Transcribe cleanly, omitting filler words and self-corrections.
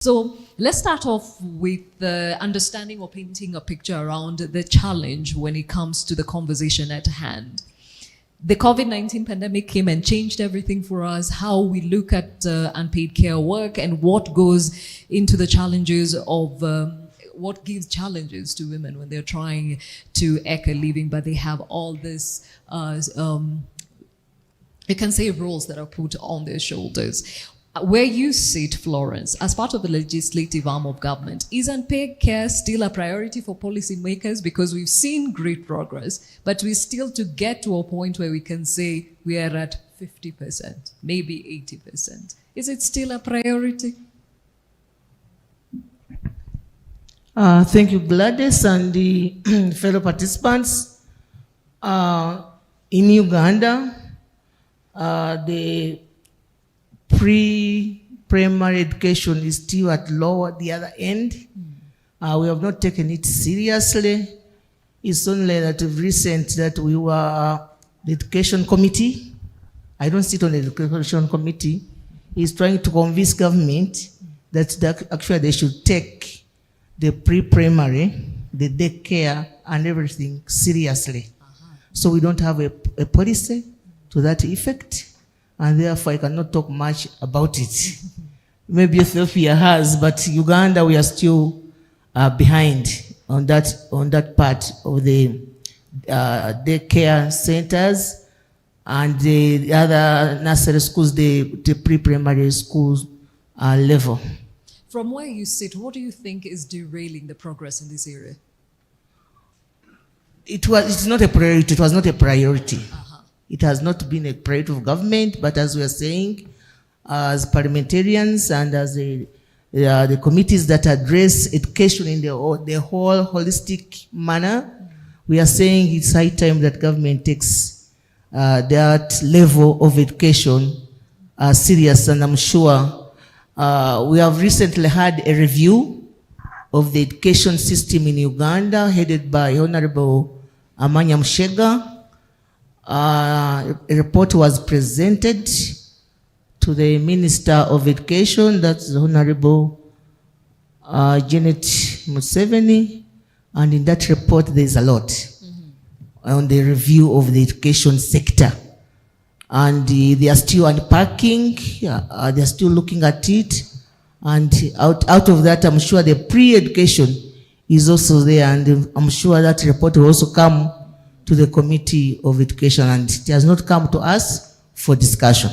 So let's start off with the understanding or painting a picture around the challenge when it comes to the conversation at hand. The COVID-19 pandemic came and changed everything for us, how we look at unpaid care work and what goes into the challenges of what gives challenges to women when they're trying to eke a living, but they have all this, you can say, roles that are put on their shoulders. Where you sit, Florence, as part of the legislative arm of government, is unpaid care still a priority for policymakers? Because we've seen great progress, but we're still to get to a point where we can say we are at 50%, maybe 80%. Is it still a priority? Thank you, Gladys, and the fellow participants. In Uganda, the pre-primary education is still at the other end. We have not taken it seriously. It's only that recent that we were the education committee. I don't sit on the education committee. Is trying to convince government that actually they should take the pre-primary, the daycare and everything seriously. So we don't have a policy to that effect. And therefore I cannot talk much about it. Maybe Ethiopia has, but Uganda, we are still behind on that part of the daycare centers and the other nursery schools, the pre-primary schools level. From where you sit, what do you think is derailing the progress in this area? It's not a priority. It was not a priority. It has not been a priority of government, but as we are saying, as parliamentarians and as the committees that address education in the whole holistic manner, we are saying it's high time that government takes that level of education serious. And I'm sure we have recently had a review of the education system in Uganda, headed by Honorable Amanya Mshega. A report was presented to the Minister of Education, that's Honorable Janet Museveni, and in that report there's a lot on the review of the education sector. And they are still unpacking, they are still looking at it, and out of that I'm sure the pre-education is also there, and I'm sure that report will also come to the Committee of Education, and it has not come to us for discussion.